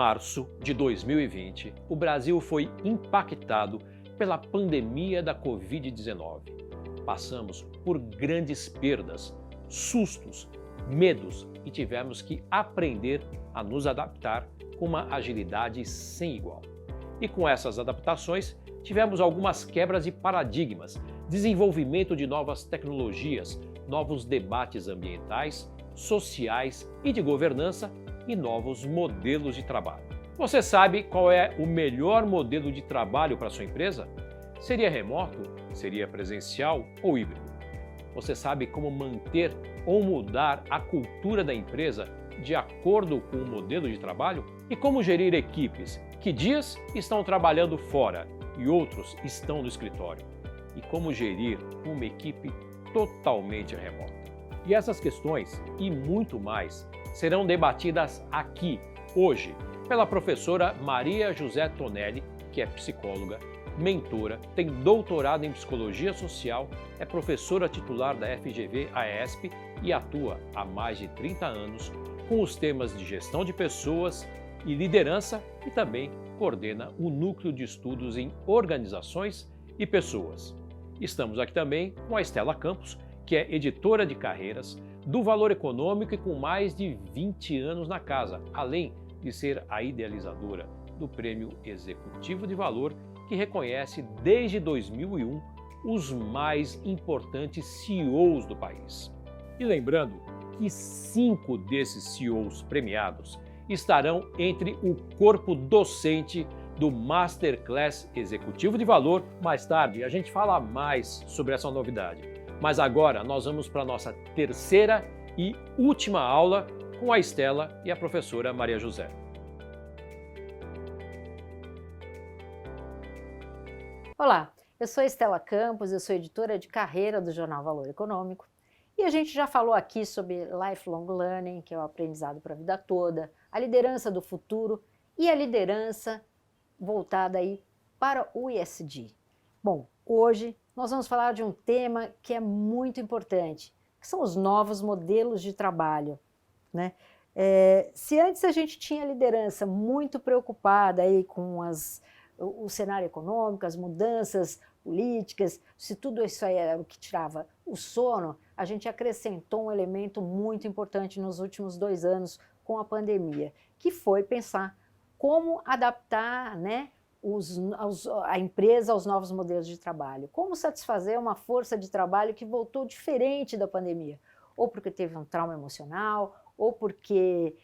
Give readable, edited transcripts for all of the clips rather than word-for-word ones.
março de 2020, o Brasil foi impactado pela pandemia da Covid-19. Passamos por grandes perdas, sustos, medos e tivemos que aprender a nos adaptar com uma agilidade sem igual. E com essas adaptações, tivemos algumas quebras de paradigmas, desenvolvimento de novas tecnologias, novos debates ambientais, sociais e de governança e novos modelos de trabalho. Você sabe qual é o melhor modelo de trabalho para sua empresa? Seria remoto? Seria presencial ou híbrido? Você sabe como manter ou mudar a cultura da empresa de acordo com o modelo de trabalho? E como gerir equipes que dias estão trabalhando fora e outros estão no escritório? E como gerir uma equipe totalmente remota? E essas questões e muito mais serão debatidas aqui, hoje, pela professora Maria José Tonelli, que é psicóloga, mentora, tem doutorado em Psicologia Social, é professora titular da FGV-AESP e atua há mais de 30 anos com os temas de gestão de pessoas e liderança e também coordena o Núcleo de Estudos em Organizações e Pessoas. Estamos aqui também com a Estela Campos, que é editora de carreiras do Valor Econômico e com mais de 20 anos na casa, além de ser a idealizadora do Prêmio Executivo de Valor, que reconhece desde 2001 os mais importantes CEOs do país. E lembrando que 5 desses CEOs premiados estarão entre o corpo docente do Masterclass Executivo de Valor. Mais tarde a gente fala mais sobre essa novidade. Mas agora nós vamos para a nossa terceira e última aula com a Estela e a professora Maria José. Olá, eu sou Estela Campos, eu sou editora de carreira do jornal Valor Econômico e a gente já falou aqui sobre Lifelong Learning, que é o aprendizado para a vida toda, a liderança do futuro e a liderança voltada aí para o ESG. Bom, hoje nós vamos falar de um tema que é muito importante, que são os novos modelos de trabalho, né? Se antes a gente tinha liderança muito preocupada aí com o cenário econômico, as mudanças políticas, se tudo isso aí era o que tirava o sono, a gente acrescentou um elemento muito importante nos últimos 2 anos com a pandemia, que foi pensar como adaptar, né, a empresa aos novos modelos de trabalho, como satisfazer uma força de trabalho que voltou diferente da pandemia, ou porque teve um trauma emocional, ou porque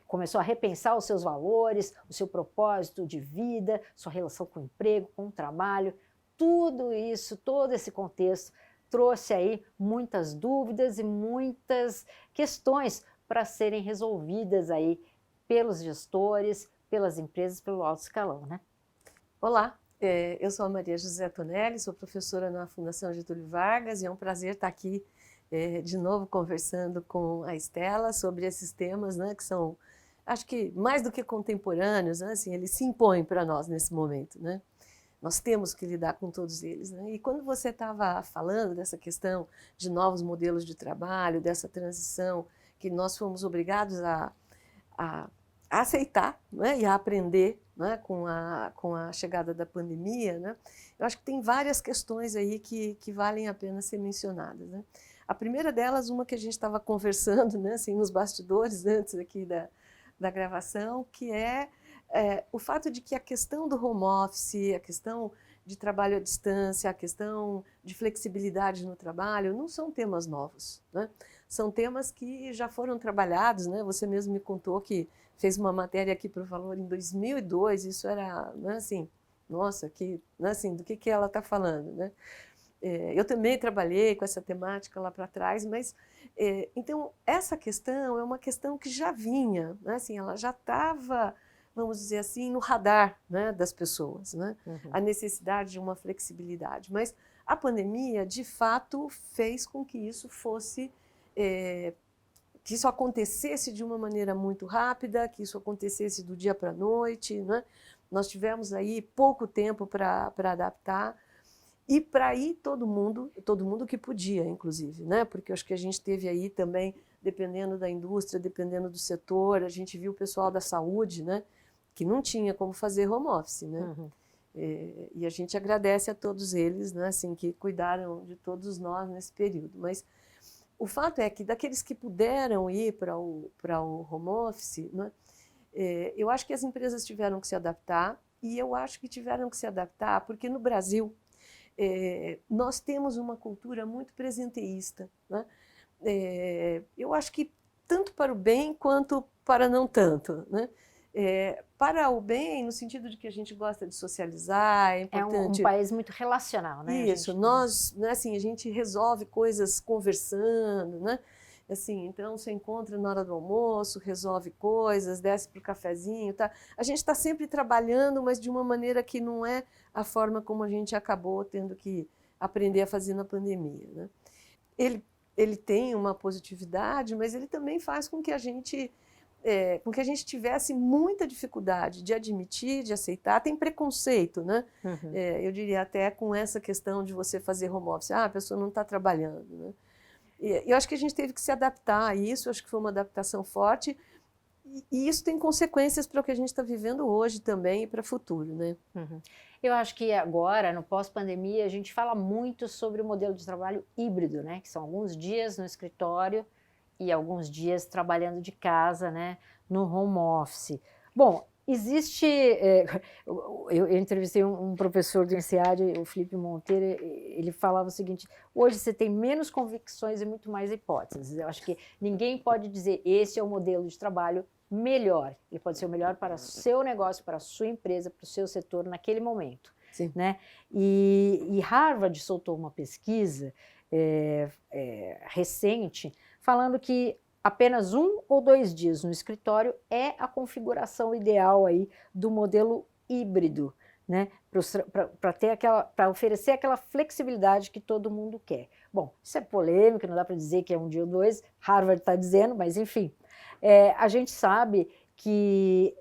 começou a repensar os seus valores, o seu propósito de vida, sua relação com o emprego, com o trabalho. Tudo isso, todo esse contexto trouxe aí muitas dúvidas e muitas questões para serem resolvidas aí pelos gestores, pelas empresas, pelo alto escalão, né? Olá, eu sou a Maria José Tonelli, sou professora na Fundação Getúlio Vargas e é um prazer estar aqui de novo conversando com a Estela sobre esses temas, né, que são, acho que mais do que contemporâneos, né, assim, eles se impõem para nós nesse momento, né? Nós temos que lidar com todos eles, né? E quando você estava falando dessa questão de novos modelos de trabalho, dessa transição que nós fomos obrigados a aceitar, né, e a aprender, né, com a chegada da pandemia, né, eu acho que tem várias questões aí que valem a pena ser mencionadas, né? A primeira delas, uma que a gente estava conversando, né, assim, nos bastidores antes aqui da gravação, que é o fato de que a questão do home office, a questão de trabalho à distância, a questão de flexibilidade no trabalho, não são temas novos, né? São temas que já foram trabalhados, né? Você mesmo me contou que fez uma matéria aqui para o Valor em 2002, isso era, né, assim, nossa, né, assim, do que ela está falando, né? Eu também trabalhei com essa temática lá para trás, mas, então, essa questão é uma questão que já vinha, né, assim, ela já estava, vamos dizer assim, no radar, né, das pessoas, né? Uhum. A necessidade de uma flexibilidade, mas a pandemia, de fato, fez com que isso fosse, que isso acontecesse de uma maneira muito rápida, que isso acontecesse do dia para a noite, né? Nós tivemos aí pouco tempo para adaptar, E para ir todo mundo que podia, inclusive, né? Porque eu acho que a gente teve aí também, dependendo da indústria, dependendo do setor, a gente viu o pessoal da saúde, né? Que não tinha como fazer home office, né? Uhum. E a gente agradece a todos eles, né? Assim, que cuidaram de todos nós nesse período. Mas o fato é que daqueles que puderam ir para o home office, né? Eu acho que as empresas tiveram que se adaptar, e eu acho que tiveram que se adaptar porque no Brasil nós temos uma cultura muito presenteísta, né? Eu acho que tanto para o bem quanto para não tanto, né? Para o bem, no sentido de que a gente gosta de socializar, é importante. É um país muito relacional, né? Isso, nós, né, assim, a gente resolve coisas conversando, né? Assim, então você encontra na hora do almoço, resolve coisas, desce para o cafezinho, tá? A gente está sempre trabalhando, mas de uma maneira que não é a forma como a gente acabou tendo que aprender a fazer na pandemia, né? Ele tem uma positividade, mas ele também faz com que a gente tivesse muita dificuldade de admitir, de aceitar. Tem preconceito, né? Uhum. Eu diria até com essa questão de você fazer home office. Ah, a pessoa não está trabalhando, né? Eu acho que a gente teve que se adaptar a isso, eu acho que foi uma adaptação forte, e isso tem consequências para o que a gente está vivendo hoje também e para o futuro, né? Uhum. Eu acho que agora, no pós-pandemia, a gente fala muito sobre o modelo de trabalho híbrido, né? Que são alguns dias no escritório e alguns dias trabalhando de casa, né? No home office. Bom, existe... eu entrevistei um professor do INSEAD, o Felipe Monteiro, ele falava o seguinte: hoje você tem menos convicções e muito mais hipóteses. Eu acho que ninguém pode dizer esse é o modelo de trabalho melhor. Ele pode ser o melhor para o seu negócio, para a sua empresa, para o seu setor naquele momento. Sim. Né? E Harvard soltou uma pesquisa recente falando que apenas 1 ou 2 dias no escritório é a configuração ideal aí do modelo híbrido, né? Para oferecer aquela flexibilidade que todo mundo quer. Bom, isso é polêmico, não dá para dizer que é 1 dia ou 2, Harvard está dizendo, mas enfim. A gente sabe que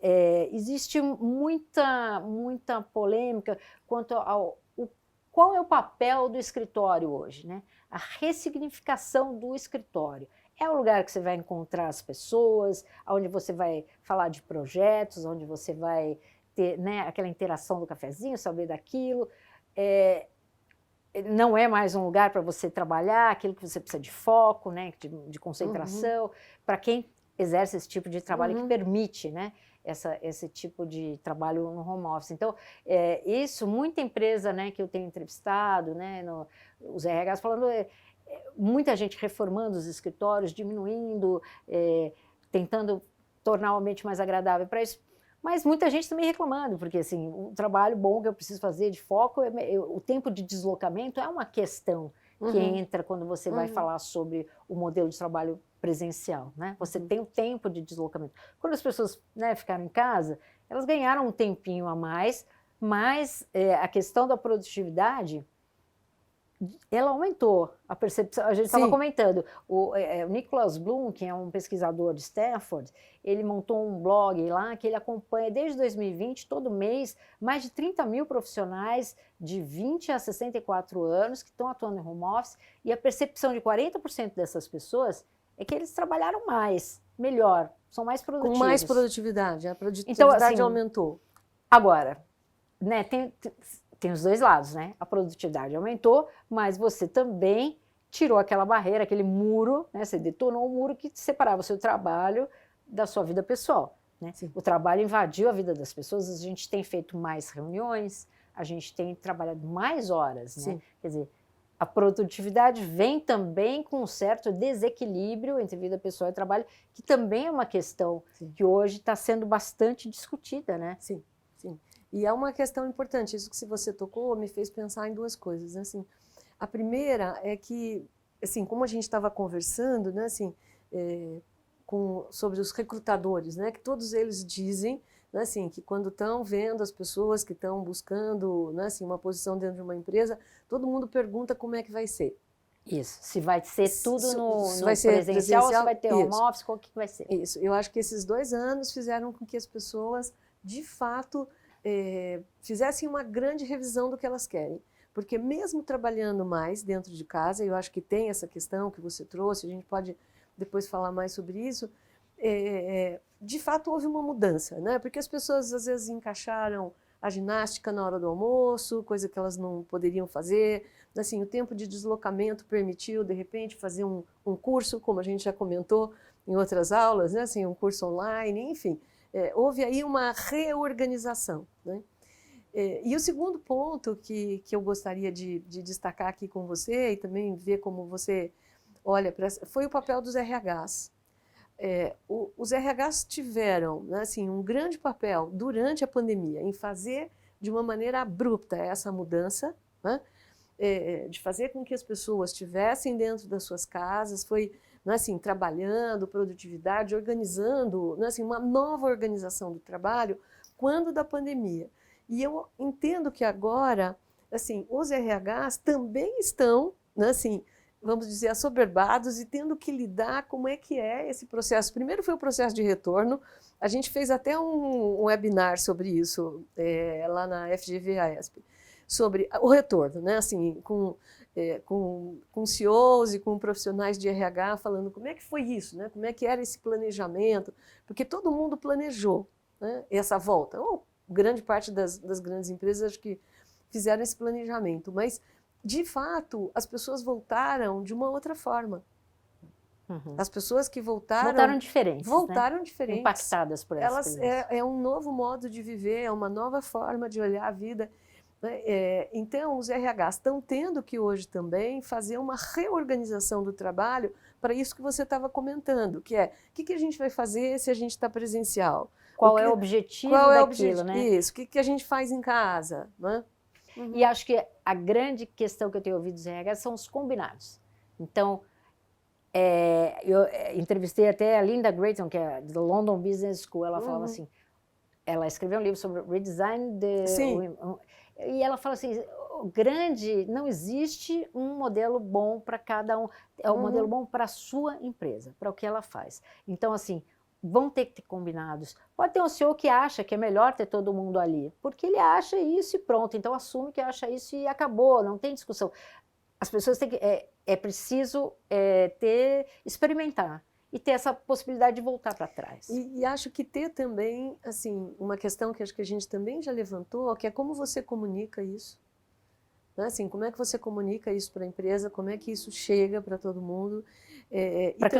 existe muita polêmica quanto ao qual é o papel do escritório hoje, né? A ressignificação do escritório. É o lugar que você vai encontrar as pessoas, onde você vai falar de projetos, onde você vai ter, né, aquela interação do cafezinho, saber daquilo. Não é mais um lugar para você trabalhar, aquilo que você precisa de foco, né, de concentração. Para quem exerce esse tipo de trabalho que permite, né, esse tipo de trabalho no home office. Então, isso, muita empresa, né, que eu tenho entrevistado, né, os RHs falando, muita gente reformando os escritórios, diminuindo, tentando tornar o ambiente mais agradável para isso, mas muita gente também reclamando, porque assim, o trabalho bom que eu preciso fazer de foco, o tempo de deslocamento é uma questão que entra quando você vai falar sobre o modelo de trabalho presencial, né? Você tem o tempo de deslocamento. Quando as pessoas, né, ficaram em casa, elas ganharam um tempinho a mais, mas a questão da produtividade, ela aumentou a percepção. A gente estava comentando, o Nicholas Bloom, que é um pesquisador de Stanford, ele montou um blog lá que ele acompanha desde 2020, todo mês, mais de 30 mil profissionais de 20 a 64 anos que estão atuando em home office, e a percepção de 40% dessas pessoas é que eles trabalharam mais, melhor, são mais produtivos. Com mais produtividade, a produtividade então, assim, aumentou. Agora, né, tem os dois lados, né? A produtividade aumentou, mas você também tirou aquela barreira, aquele muro, né? Você detonou um muro que separava o seu trabalho da sua vida pessoal, né? O trabalho invadiu a vida das pessoas, a gente tem feito mais reuniões, a gente tem trabalhado mais horas, né? Quer dizer, a produtividade vem também com um certo desequilíbrio entre vida pessoal e trabalho, que também é uma questão que hoje está sendo bastante discutida, né? Sim. E é uma questão importante, isso que você tocou me fez pensar em 2 coisas, né? Assim, a primeira é que, assim, como a gente estava conversando, né, assim, sobre os recrutadores, né, que todos eles dizem, né, assim, que quando estão vendo as pessoas que estão buscando, né, assim, uma posição dentro de uma empresa, todo mundo pergunta como é que vai ser. Isso, se vai ser tudo no vai ser presencial ou se vai ter home office, qual que vai ser? Isso, eu acho que esses 2 anos fizeram com que as pessoas, de fato, fizessem uma grande revisão do que elas querem. porque mesmo trabalhando mais dentro de casa, eu acho que tem essa questão que você trouxe, a gente pode depois falar mais sobre isso, de fato houve uma mudança, né? Porque as pessoas às vezes encaixaram a ginástica na hora do almoço, coisa que elas não poderiam fazer, assim, o tempo de deslocamento permitiu, de repente, fazer um curso, como a gente já comentou em outras aulas, né? Assim, um curso online, enfim, houve aí uma reorganização, né? E o segundo ponto que eu gostaria de destacar aqui com você e também ver como você olha para foi o papel dos RHs. Os RHs tiveram, né, assim, um grande papel durante a pandemia em fazer de uma maneira abrupta essa mudança, né, de fazer com que as pessoas estivessem dentro das suas casas, foi, né, assim, trabalhando, produtividade, organizando, né, assim, uma nova organização do trabalho quando da pandemia. E eu entendo que agora, assim, os RHs também estão, né, assim, vamos dizer, assoberbados e tendo que lidar como é que é esse processo. Primeiro foi o processo de retorno, a gente fez até um webinar sobre isso lá na FGV-AESP, sobre o retorno, né, assim, com CEOs e com profissionais de RH falando como é que foi isso, né, como é que era esse planejamento, porque todo mundo planejou, né, essa volta, ou grande parte das grandes empresas acho que fizeram esse planejamento, mas de fato as pessoas voltaram de uma outra forma. Uhum. As pessoas que voltaram diferentes, voltaram né? diferentes, impactadas por essa experiência. É um novo modo de viver, é uma nova forma de olhar a vida. Então, os RHs estão tendo que hoje também fazer uma reorganização do trabalho para isso que você estava comentando, que é o que a gente vai fazer se a gente está presencial? Qual é o objetivo daquilo, né? Isso, o que a gente faz em casa, né? Uhum. E acho que a grande questão que eu tenho ouvido dos RHs são os combinados. Então, eu entrevistei até a Linda Grayton, que é da London Business School, ela falava assim, ela escreveu um livro sobre redesign e ela fala assim, não existe um modelo bom para cada um, é um modelo bom para a sua empresa, para o que ela faz. Então, assim, vão ter que ter combinados. Pode ter um CEO que acha que é melhor ter todo mundo ali, porque ele acha isso e pronto, então assume que acha isso e acabou, não tem discussão. As pessoas têm que, é preciso experimentar e ter essa possibilidade de voltar para trás. E acho que ter também, assim, uma questão que acho que a gente também já levantou, que é como você comunica isso. Né? Assim, como é que você comunica isso para a empresa, como é que isso chega para todo mundo. Para que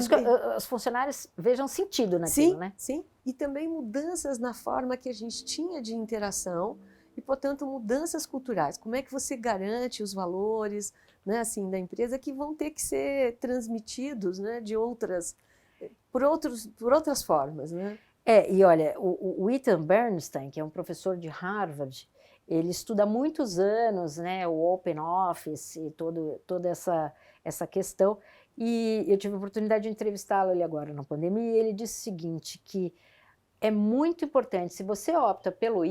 os funcionários vejam sentido naquilo, sim, né? Sim, e também mudanças na forma que a gente tinha de interação e, portanto, mudanças culturais. Como é que você garante os valores, né, assim, da empresa que vão ter que ser transmitidos, né, por outras formas, né? E olha, o Ethan Bernstein, que é um professor de Harvard, ele estuda há muitos anos, né, o Open Office e toda essa questão, e eu tive a oportunidade de entrevistá-lo ali agora na pandemia, e ele disse o seguinte, que é muito importante, se você opta pelo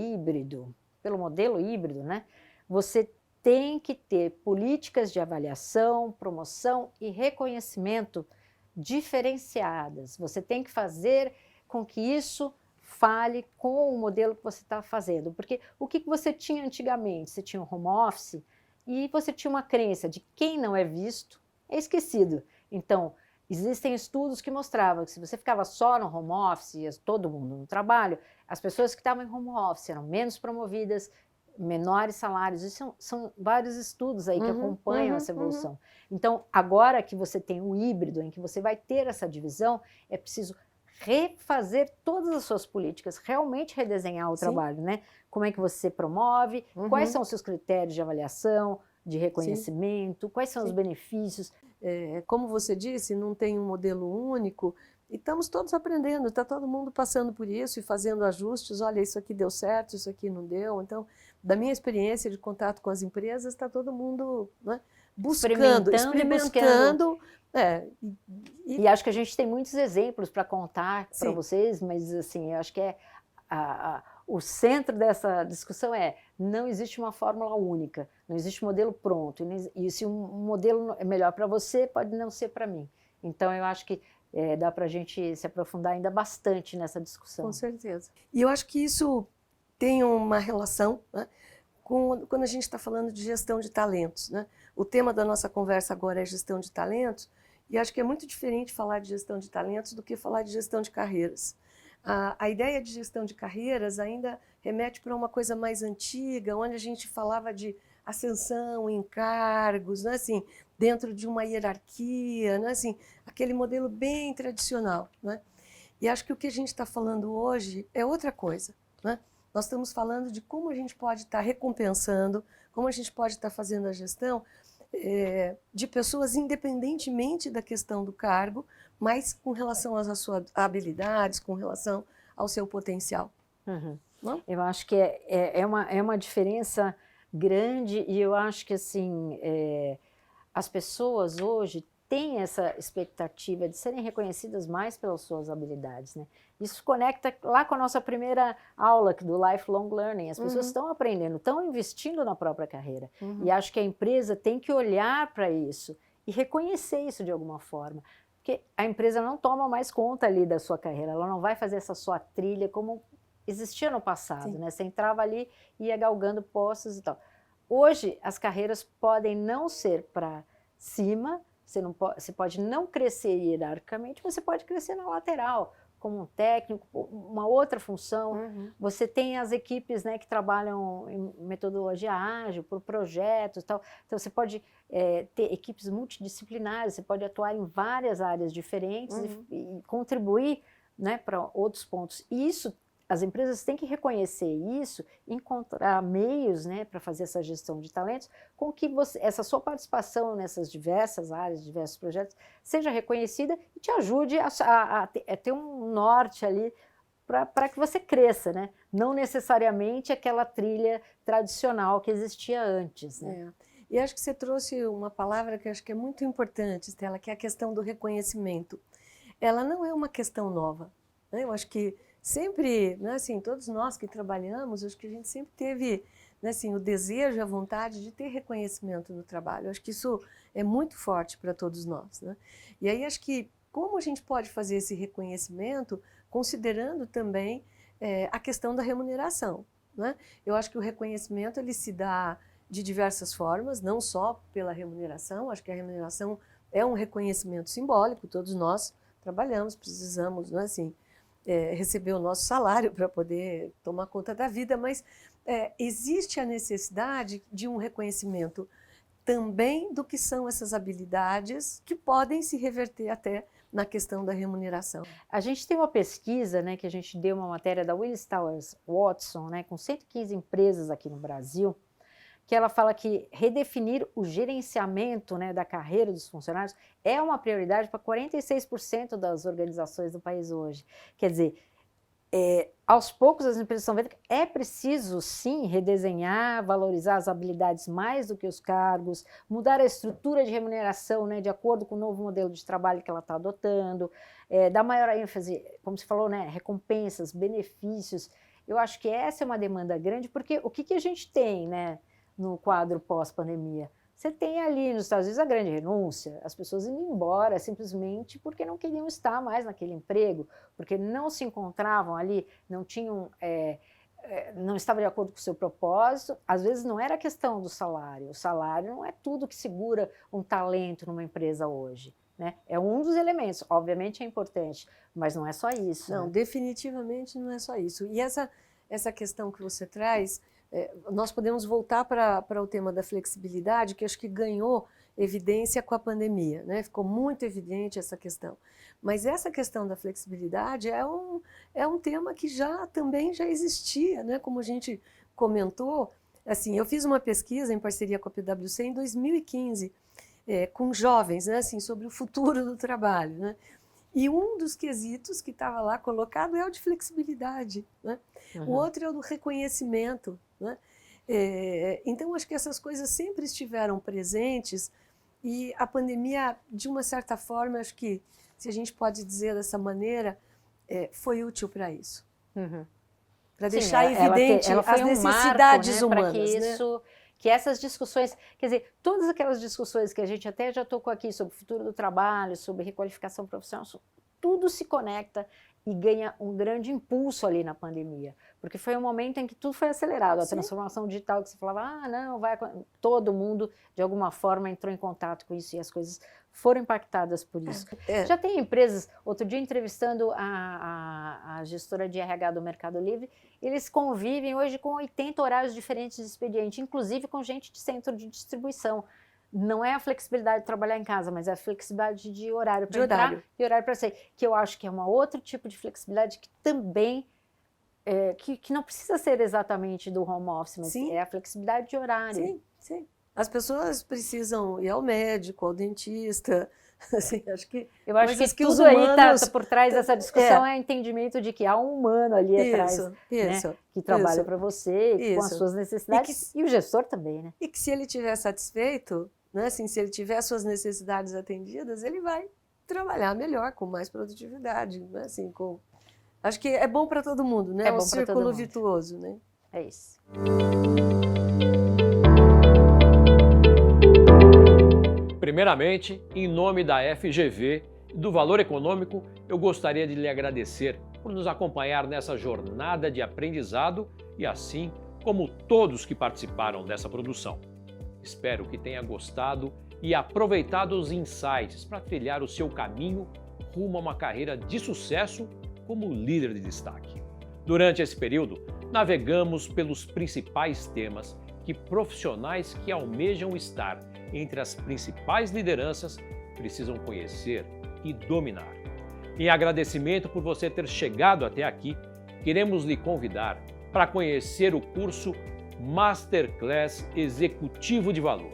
modelo híbrido, né, você tem que ter políticas de avaliação, promoção e reconhecimento diferenciadas. Você tem que fazer com que isso fale com o modelo que você está fazendo. Porque o que você tinha antigamente? Você tinha um home office e você tinha uma crença de quem não é visto é esquecido. Então, existem estudos que mostravam que se você ficava só no home office, todo mundo no trabalho, as pessoas que estavam em home office eram menos promovidas, menores salários. Isso são vários estudos aí que acompanham essa evolução. Então, agora que você tem um híbrido em que você vai ter essa divisão, é preciso refazer todas as suas políticas, realmente redesenhar o trabalho, né? Como é que você promove, quais são os seus critérios de avaliação, de reconhecimento, quais são os benefícios. Como você disse, não tem um modelo único, e estamos todos aprendendo, está todo mundo passando por isso e fazendo ajustes, olha, isso aqui deu certo, isso aqui não deu. Então, da minha experiência de contato com as empresas, está todo mundo, né, experimentando. E acho que a gente tem muitos exemplos para contar para vocês, mas assim, eu acho que o centro dessa discussão não existe uma fórmula única, não existe um modelo pronto, e se um modelo é melhor para você, pode não ser para mim. Então, eu acho que dá para a gente se aprofundar ainda bastante nessa discussão. Com certeza. E eu acho que isso tem uma relação, né, quando a gente está falando de gestão de talentos, né? O tema da nossa conversa agora é gestão de talentos, e acho que é muito diferente falar de gestão de talentos do que falar de gestão de carreiras. A ideia de gestão de carreiras ainda remete para uma coisa mais antiga, onde a gente falava de ascensão em cargos, né? Assim, dentro de uma hierarquia, né? Assim, aquele modelo bem tradicional, né? E acho que o que a gente está falando hoje é outra coisa, né? Nós estamos falando de como a gente pode estar recompensando, como a gente pode estar fazendo a gestão de pessoas independentemente da questão do cargo, mas com relação às suas habilidades, com relação ao seu potencial. Uhum. Não? Eu acho que é uma diferença grande, e eu acho que assim, as pessoas hoje têm essa expectativa de serem reconhecidas mais pelas suas habilidades, né? Isso conecta lá com a nossa primeira aula do Lifelong Learning. As pessoas estão aprendendo, estão investindo na própria carreira. E acho que a empresa tem que olhar para isso e reconhecer isso de alguma forma. Porque a empresa não toma mais conta ali da sua carreira, ela não vai fazer essa sua trilha como existia no passado, né? Você entrava ali e ia galgando postos e tal. Hoje, as carreiras podem não ser para cima, você pode não crescer hierarquicamente, você pode crescer na lateral, como um técnico, uma outra função. Você tem as equipes, né, que trabalham em metodologia ágil, por projetos e tal. Então, você pode ter equipes multidisciplinares, você pode atuar em várias áreas diferentes e contribuir, né, para outros pontos. E isso, as empresas têm que reconhecer isso, encontrar meios, né, para fazer essa gestão de talentos, com que essa sua participação nessas diversas áreas, diversos projetos, seja reconhecida e te ajude a ter um norte ali para que você cresça, né? Não necessariamente aquela trilha tradicional que existia antes, né? E acho que você trouxe uma palavra que acho que é muito importante, Stella, que é a questão do reconhecimento. Ela não é uma questão nova, né? Eu acho que sempre, né, assim, todos nós que trabalhamos, acho que a gente sempre teve, né, assim, o desejo e a vontade de ter reconhecimento no trabalho. Acho que isso é muito forte para todos nós, né? E aí acho que como a gente pode fazer esse reconhecimento, considerando também a questão da remuneração, né? Eu acho que o reconhecimento ele se dá de diversas formas, não só pela remuneração. Acho que a remuneração é um reconhecimento simbólico, todos nós trabalhamos, precisamos, né, assim, receber o nosso salário para poder tomar conta da vida, mas existe a necessidade de um reconhecimento também do que são essas habilidades que podem se reverter até na questão da remuneração. A gente tem uma pesquisa, né, que a gente deu uma matéria da Willis Towers Watson, né, com 115 empresas aqui no Brasil, que ela fala que redefinir o gerenciamento, né, da carreira dos funcionários é uma prioridade para 46% das organizações do país hoje. Quer dizer, aos poucos as empresas estão vendo que é preciso, sim, redesenhar, valorizar as habilidades mais do que os cargos, mudar a estrutura de remuneração, né, de acordo com o novo modelo de trabalho que ela está adotando, dar maior ênfase, como você falou, né, recompensas, benefícios. Eu acho que essa é uma demanda grande, porque o que a gente tem, né, no quadro pós-pandemia? Você tem ali nos Estados Unidos a grande renúncia, as pessoas indo embora simplesmente porque não queriam estar mais naquele emprego, porque não se encontravam ali, não tinham, não estavam de acordo com o seu propósito. Às vezes não era a questão do salário, o salário não é tudo que segura um talento numa empresa hoje, né? É um dos elementos, obviamente é importante, mas não é só isso. Não, né? definitivamente não é só isso. E essa questão que você traz, nós podemos voltar para o tema da flexibilidade, que acho que ganhou evidência com a pandemia, né? Ficou muito evidente essa questão. Mas essa questão da flexibilidade é um tema que também já existia, né? Como a gente comentou, assim, eu fiz uma pesquisa em parceria com a PwC em 2015, com jovens, né? Assim, sobre o futuro do trabalho, né? E um dos quesitos que estava lá colocado é o de flexibilidade, né? O outro é o do reconhecimento, né? Então, acho que essas coisas sempre estiveram presentes e a pandemia, de uma certa forma, acho que, se a gente pode dizer dessa maneira, foi útil para isso. Para deixar evidente as necessidades humanas. Para que essas discussões, quer dizer, todas aquelas discussões que a gente até já tocou aqui sobre o futuro do trabalho, sobre requalificação profissional, tudo se conecta e ganha um grande impulso ali na pandemia, porque foi um momento em que tudo foi acelerado, a transformação digital que você falava, não, todo mundo de alguma forma entrou em contato com isso e as coisas foram impactadas por isso. Já tem empresas, outro dia entrevistando a gestora de RH do Mercado Livre, eles convivem hoje com 80 horários diferentes de expediente, inclusive com gente de centro de distribuição. Não é a flexibilidade de trabalhar em casa, mas é a flexibilidade de horário para entrar e horário para sair, que eu acho que é um outro tipo de flexibilidade que também, que não precisa ser exatamente do home office, mas é a flexibilidade de horário. Sim, sim. As pessoas precisam ir ao médico, ao dentista, assim, acho que... Eu acho que tudo aí está por trás dessa discussão, é o entendimento de que há um humano ali atrás, né, que trabalha para você, com as suas necessidades, e o gestor também, né? E que se ele estiver satisfeito, né, assim, se ele tiver suas necessidades atendidas, ele vai trabalhar melhor, com mais produtividade, né, assim, acho que é bom para todo mundo, né? É um círculo virtuoso, né? É isso. Primeiramente, em nome da FGV e do Valor Econômico, eu gostaria de lhe agradecer por nos acompanhar nessa jornada de aprendizado e assim como todos que participaram dessa produção. Espero que tenha gostado e aproveitado os insights para trilhar o seu caminho rumo a uma carreira de sucesso como líder de destaque. Durante esse período, navegamos pelos principais temas que profissionais que almejam estar entre as principais lideranças precisam conhecer e dominar. Em agradecimento por você ter chegado até aqui, queremos lhe convidar para conhecer o curso Masterclass Executivo de Valor.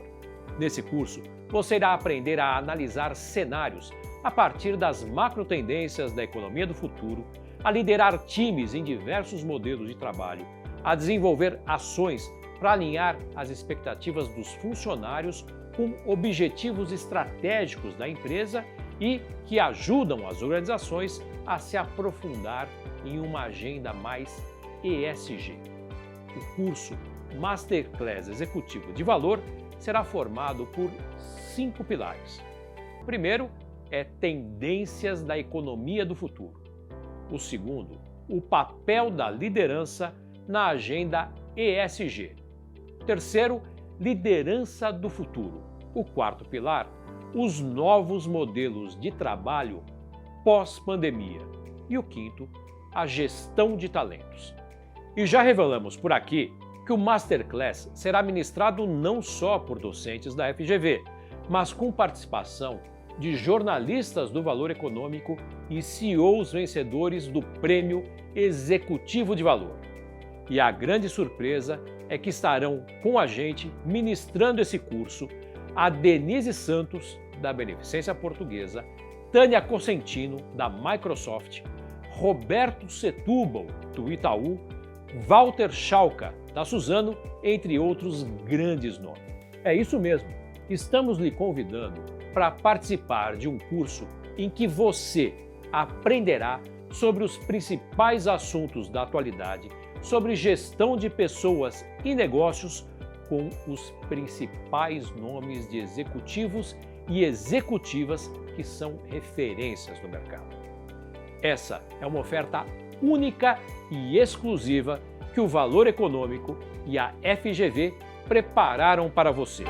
Nesse curso, você irá aprender a analisar cenários a partir das macro tendências da economia do futuro, a liderar times em diversos modelos de trabalho, a desenvolver ações para alinhar as expectativas dos funcionários com objetivos estratégicos da empresa e que ajudam as organizações a se aprofundar em uma agenda mais ESG. O curso Masterclass Executivo de Valor será formado por 5 pilares. O primeiro é Tendências da Economia do Futuro. O segundo, o papel da liderança na agenda ESG. O terceiro, Liderança do Futuro. O quarto pilar, os novos modelos de trabalho pós-pandemia. E o quinto, a gestão de talentos. E já revelamos por aqui que o Masterclass será ministrado não só por docentes da FGV, mas com participação de jornalistas do Valor Econômico e CEOs vencedores do Prêmio Executivo de Valor. E a grande surpresa é que estarão com a gente ministrando esse curso a Denise Santos, da Beneficência Portuguesa, Tânia Cosentino, da Microsoft, Roberto Setúbal, do Itaú, Walter Schalka, da Suzano, entre outros grandes nomes. É isso mesmo, estamos lhe convidando para participar de um curso em que você aprenderá sobre os principais assuntos da atualidade, sobre gestão de pessoas e negócios, com os principais nomes de executivos e executivas que são referências no mercado. Essa é uma oferta única e exclusiva que o Valor Econômico e a FGV prepararam para você.